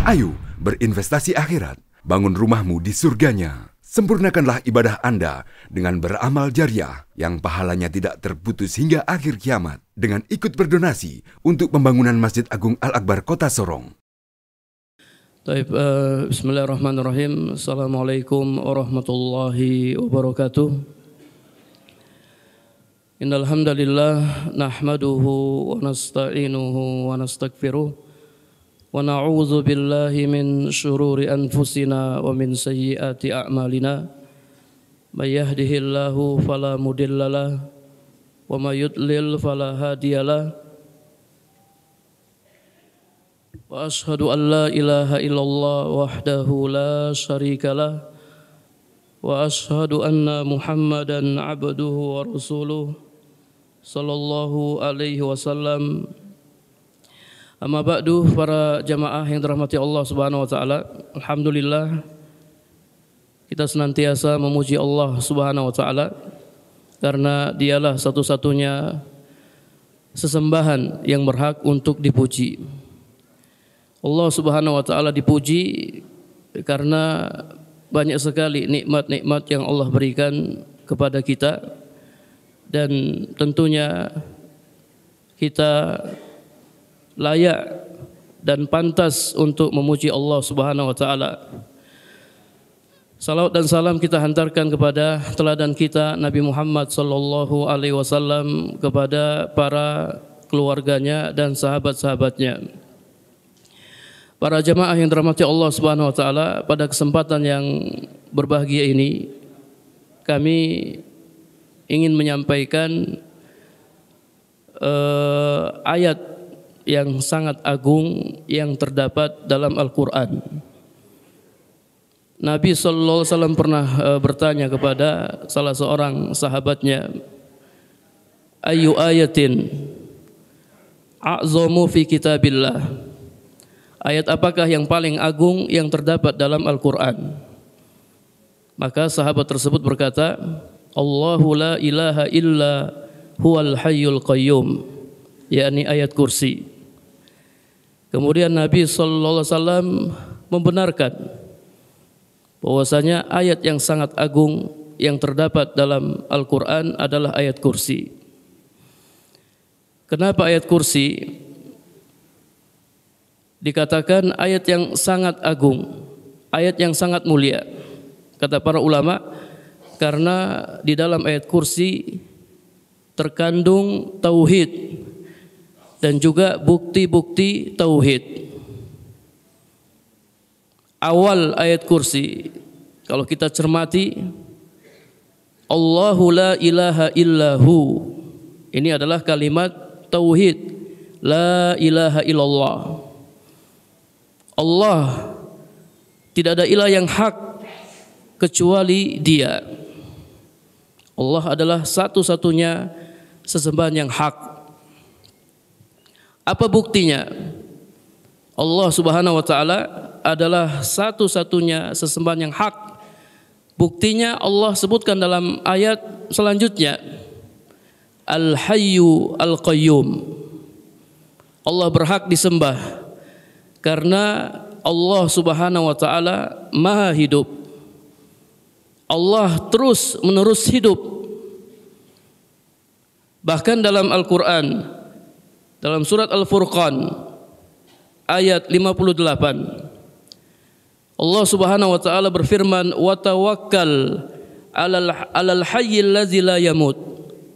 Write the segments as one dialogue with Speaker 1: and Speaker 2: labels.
Speaker 1: Ayo berinvestasi akhirat, bangun rumahmu di surganya. Sempurnakanlah ibadah Anda dengan beramal jariah yang pahalanya tidak terputus hingga akhir kiamat dengan ikut berdonasi untuk pembangunan Masjid Agung Al-Akbar Kota Sorong.
Speaker 2: Bismillahirrahmanirrahim. Assalamualaikum warahmatullahi wabarakatuh. Innal hamdalillah nahmaduhu wa nasta'inuhu wa nastaghfiruh. Wa na'udzu billahi min syururi anfusina wa min sayyiati a'malina. May yahdihillahu fala mudhillalah wa may yudlil fala hadiyalah. Wa ashhadu an la ilaha illallah wahdahu la syarikalah wa ashhadu anna Muhammadan abduhu wa rasuluh sallallahu alaihi wasallam. Amma ba'du, para jamaah yang dirahmati Allah Subhanahu wa taala, alhamdulillah kita senantiasa memuji Allah Subhanahu wa taala karena Dialah satu-satunya sesembahan yang berhak untuk dipuji. Allah Subhanahu wa taala dipuji karena banyak sekali nikmat-nikmat yang Allah berikan kepada kita, dan tentunya kita layak dan pantas untuk memuji Allah Subhanahu wa taala. Salawat dan salam kita hantarkan kepada teladan kita Nabi Muhammad sallallahu alaihi wasallam, kepada para keluarganya dan sahabat-sahabatnya. Para jamaah yang dirahmati Allah Subhanahu wa taala, pada kesempatan yang berbahagia ini kami ingin menyampaikan ayat yang sangat agung yang terdapat dalam Al-Quran. Nabi sallallahu alaihi wasallam pernah bertanya kepada salah seorang sahabatnya, "Ayyu ayatin a'zamu fi kitabillah?" Ayat apakah yang paling agung yang terdapat dalam Al-Quran? Maka sahabat tersebut berkata, "Allahu la ilaha illa huwal hayyul qayyum," yakni ayat kursi. Kemudian Nabi sallallahu alaihi wasallam membenarkan bahwasanya ayat yang sangat agung yang terdapat dalam Al-Quran adalah ayat kursi. Kenapa ayat kursi dikatakan ayat yang sangat agung, ayat yang sangat mulia? Kata para ulama, karena di dalam ayat kursi terkandung tauhid dan juga bukti-bukti tauhid. Awal ayat kursi, kalau kita cermati, Allahu la ilaha illahu, ini adalah kalimat tauhid, la ilaha illallah. Allah, tidak ada ilah yang hak kecuali Dia. Allah adalah satu-satunya sesembahan yang hak. Apa buktinya? Allah Subhanahu wa taala adalah satu-satunya sesembahan yang hak. Buktinya Allah sebutkan dalam ayat selanjutnya, Al-Hayyu Al-Qayyum. Allah berhak disembah karena Allah Subhanahu wa taala Maha hidup. Allah terus menerus hidup. Bahkan dalam Al-Qur'an, dalam surat Al-Furqan ayat 58, Allah Subhanahu wa taala berfirman, "Wa tawakkal 'alal hayyil ladzi la yamut."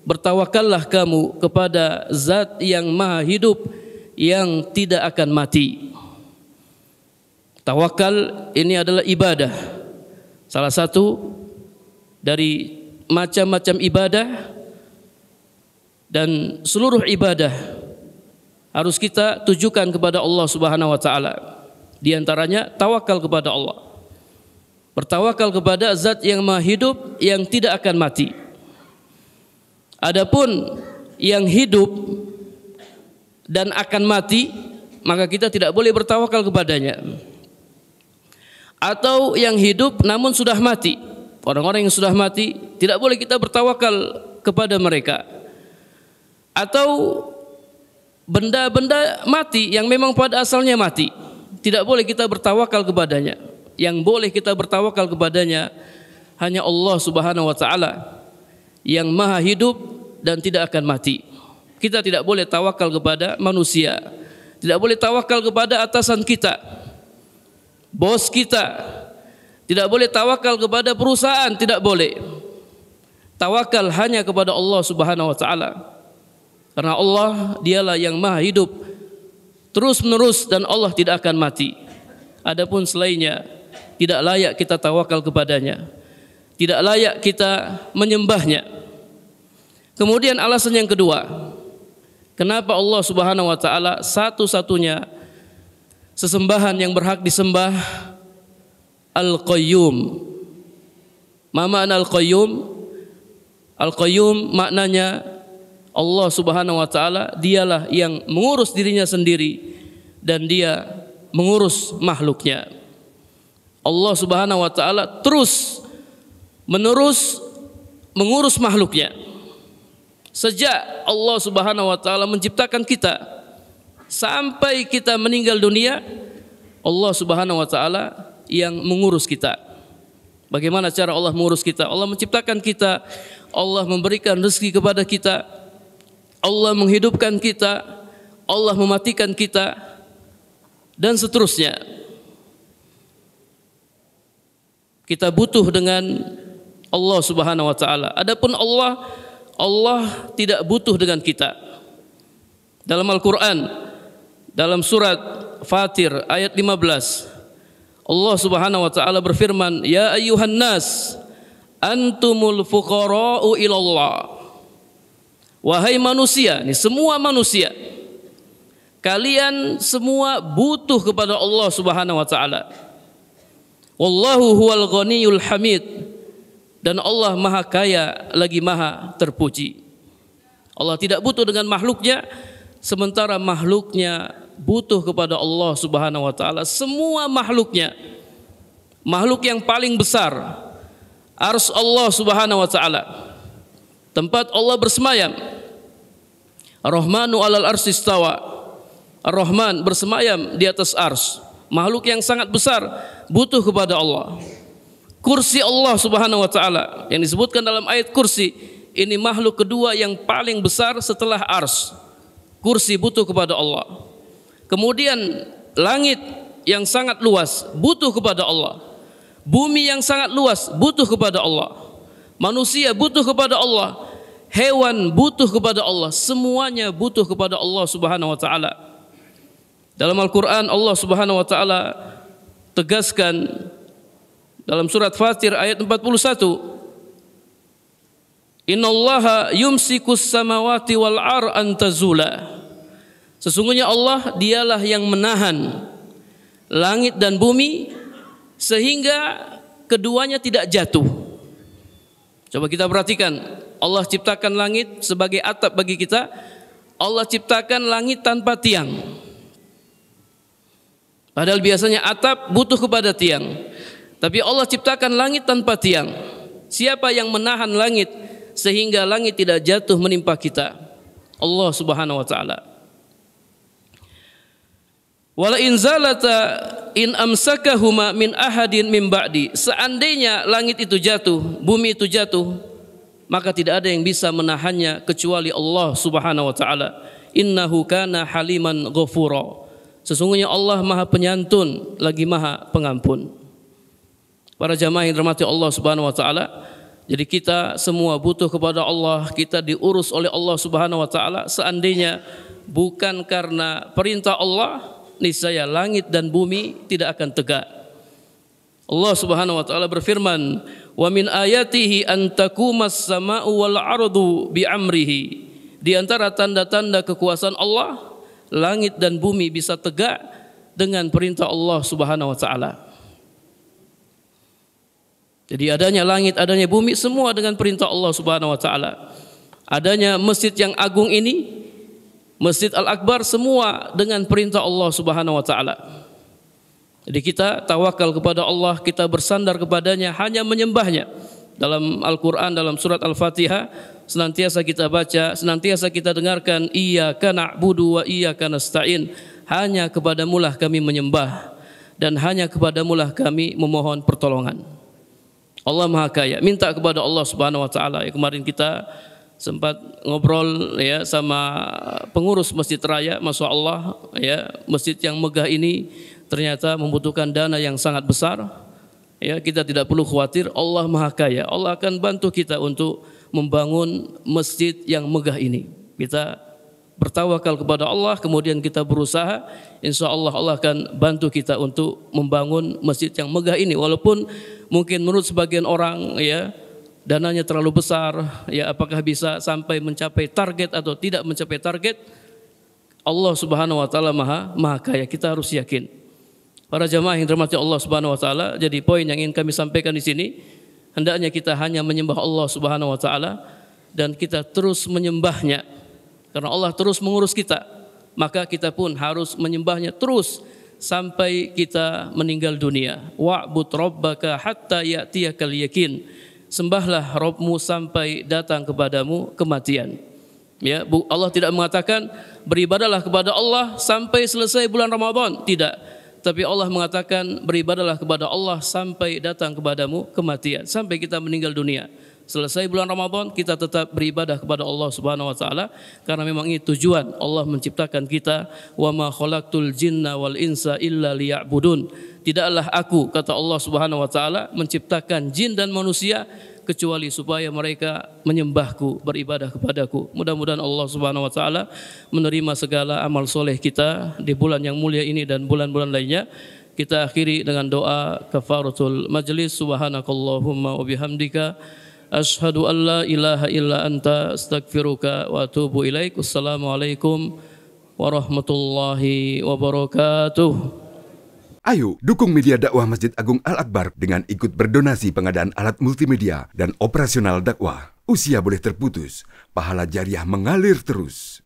Speaker 2: Bertawakallah kamu kepada Zat yang Maha hidup yang tidak akan mati. Tawakal ini adalah ibadah. Salah satu dari macam-macam ibadah, dan seluruh ibadah harus kita tujukan kepada Allah Subhanahu wa taala. Di antaranya tawakal kepada Allah. Bertawakal kepada Zat yang Maha hidup yang tidak akan mati. Adapun yang hidup dan akan mati, maka kita tidak boleh bertawakal kepadanya. Atau yang hidup namun sudah mati. Orang-orang yang sudah mati tidak boleh kita bertawakal kepada mereka. Atau benda-benda mati yang memang pada asalnya mati, Tidak boleh kita bertawakal kepadanya. Yang boleh kita bertawakal kepadanya hanya Allah Subhanahu wa taala yang maha hidup dan tidak akan mati. Kita tidak boleh tawakal kepada manusia. Tidak boleh tawakal kepada atasan kita, bos kita. Tidak boleh tawakal kepada perusahaan, tidak boleh. Tawakal hanya kepada Allah Subhanahu wa taala. Karena Allah dialah yang maha hidup terus menerus dan Allah tidak akan mati. Adapun selainnya tidak layak kita tawakal kepadanya. Tidak layak kita menyembahnya. Kemudian alasan yang kedua, kenapa Allah Subhanahu wa taala satu-satunya sesembahan yang berhak disembah? Al-Qayyum. Ma makna Al-Qayyum? Al-Qayyum maknanya Allah Subhanahu wa taala dialah yang mengurus dirinya sendiri dan dia mengurus makhluknya. Allah Subhanahu wa taala terus menerus mengurus makhluknya. Sejak Allah Subhanahu wa taala menciptakan kita sampai kita meninggal dunia, Allah Subhanahu wa taala yang mengurus kita. Bagaimana cara Allah mengurus kita? Allah menciptakan kita, Allah memberikan rezeki kepada kita, Allah menghidupkan kita, Allah mematikan kita, dan seterusnya. Kita butuh dengan Allah Subhanahu wa taala. Adapun Allah tidak butuh dengan kita. Dalam Al-Qur'an, dalam surat Fatir ayat 15, Allah Subhanahu wa taala berfirman, "Ya ayyuhan nas, antumul fuqara'u ilallah." Wahai manusia, ini semua manusia, kalian semua butuh kepada Allah Subhanahu wa taala. Wallahu huwal ghaniyul hamid, dan Allah maha kaya lagi maha terpuji. Allah tidak butuh dengan makhluknya, sementara makhluknya butuh kepada Allah Subhanahu wa taala. Semua makhluknya, makhluk yang paling besar, ars Allah Subhanahu wa taala, tempat Allah bersemayam. Ar-Rahmanu 'alal arsy istawa. Ar-Rahman bersemayam di atas ars. Makhluk yang sangat besar butuh kepada Allah. Kursi Allah Subhanahu wa taala yang disebutkan dalam ayat kursi, ini makhluk kedua yang paling besar setelah ars. Kursi butuh kepada Allah. Kemudian langit yang sangat luas butuh kepada Allah. Bumi yang sangat luas butuh kepada Allah. Manusia butuh kepada Allah. Hewan butuh kepada Allah. Semuanya butuh kepada Allah Subhanahu wa taala. Dalam Al-Qur'an Allah Subhanahu wa taala tegaskan dalam surat Fatir ayat 41, "Innallaha yumsikus samawati wal ar an tazula." Sesungguhnya Allah dialah yang menahan langit dan bumi sehingga keduanya tidak jatuh. Coba kita perhatikan, Allah ciptakan langit sebagai atap bagi kita. Allah ciptakan langit tanpa tiang. Padahal biasanya atap butuh kepada tiang. Tapi Allah ciptakan langit tanpa tiang. Siapa yang menahan langit sehingga langit tidak jatuh menimpa kita? Allah Subhanahu wa taala. Wala in zalata in amsakahuma min ahadin min ba'di. Seandainya langit itu jatuh, bumi itu jatuh, maka tidak ada yang bisa menahannya kecuali Allah Subhanahu wa taala. Innahu kana haliman ghafura. Sesungguhnya Allah Maha Penyantun lagi Maha Pengampun. Para jamaah yang dirahmati Allah Subhanahu wa taala, jadi kita semua butuh kepada Allah, kita diurus oleh Allah Subhanahu wa taala. Seandainya bukan karena perintah Allah, niscaya langit dan bumi tidak akan tegak. Allah Subhanahu wa taala berfirman, "Wa min ayatihi an taqumas sama'u wal ardu bi amrihi." Di antara tanda-tanda kekuasaan Allah, langit dan bumi bisa tegak dengan perintah Allah Subhanahu wa taala. Jadi adanya langit, adanya bumi semua dengan perintah Allah Subhanahu wa taala. Adanya masjid yang agung ini, Masjid Al-Akbar, semua dengan perintah Allah Subhanahu wa taala. Jadi kita tawakal kepada Allah, kita bersandar kepadanya, hanya menyembahnya. Dalam Al-Qur'an, dalam surat Al-Fatihah, senantiasa kita baca, senantiasa kita dengarkan, iyyaka na'budu wa iyyaka nasta'in. Hanya kepadamulah kami menyembah dan hanya kepadamulah kami memohon pertolongan. Allah Maha Kaya, minta kepada Allah Subhanahu wa taala. Kemarin kita sempat ngobrol ya sama pengurus Masjid Raya, Masya Allah ya, masjid yang megah ini ternyata membutuhkan dana yang sangat besar. Ya, kita tidak perlu khawatir, Allah Maha Kaya. Allah akan bantu kita untuk membangun masjid yang megah ini. Kita bertawakal kepada Allah, kemudian kita berusaha, insya Allah Allah akan bantu kita untuk membangun masjid yang megah ini. Walaupun mungkin menurut sebagian orang ya dananya terlalu besar, ya apakah bisa sampai mencapai target atau tidak mencapai target? Allah Subhanahu wa taala Maha Kaya. Kita harus yakin. Para jamaah yang dirahmati Allah Subhanahu wa taala, jadi poin yang ingin kami sampaikan di sini, hendaknya kita hanya menyembah Allah Subhanahu wa taala dan kita terus menyembahnya. Karena Allah terus mengurus kita, maka kita pun harus menyembahnya terus sampai kita meninggal dunia. Wa'bud rabbaka hatta ya'tiyakal yakin. Sembahlah Rabbmu sampai datang kepadamu kematian. Ya, Allah tidak mengatakan beribadahlah kepada Allah sampai selesai bulan Ramadan, tidak. Tapi Allah mengatakan beribadahlah kepada Allah sampai datang kepadamu kematian, sampai kita meninggal dunia. Selesai bulan Ramadan kita tetap beribadah kepada Allah Subhanahu wa taala, karena memang ini tujuan Allah menciptakan kita. Wa ma khalaqtul jinna wal insa illa liya'budun. Tidaklah aku, kata Allah Subhanahu wa taala, menciptakan jin dan manusia kecuali supaya mereka menyembahku, beribadah kepadaku. Mudah-mudahan Allah Subhanahu wa taala menerima segala amal soleh kita di bulan yang mulia ini dan bulan-bulan lainnya. Kita akhiri dengan doa kafaratul majlis. Subhanakallahumma wa bihamdika asyhadu an la ilaha illa anta astaghfiruka wa atubu ilaik. Wassalamualaikum warahmatullahi wabarakatuh.
Speaker 1: Ayo dukung media dakwah Masjid Agung Al-Akbar dengan ikut berdonasi pengadaan alat multimedia dan operasional dakwah. Usia boleh terputus, pahala jariah mengalir terus.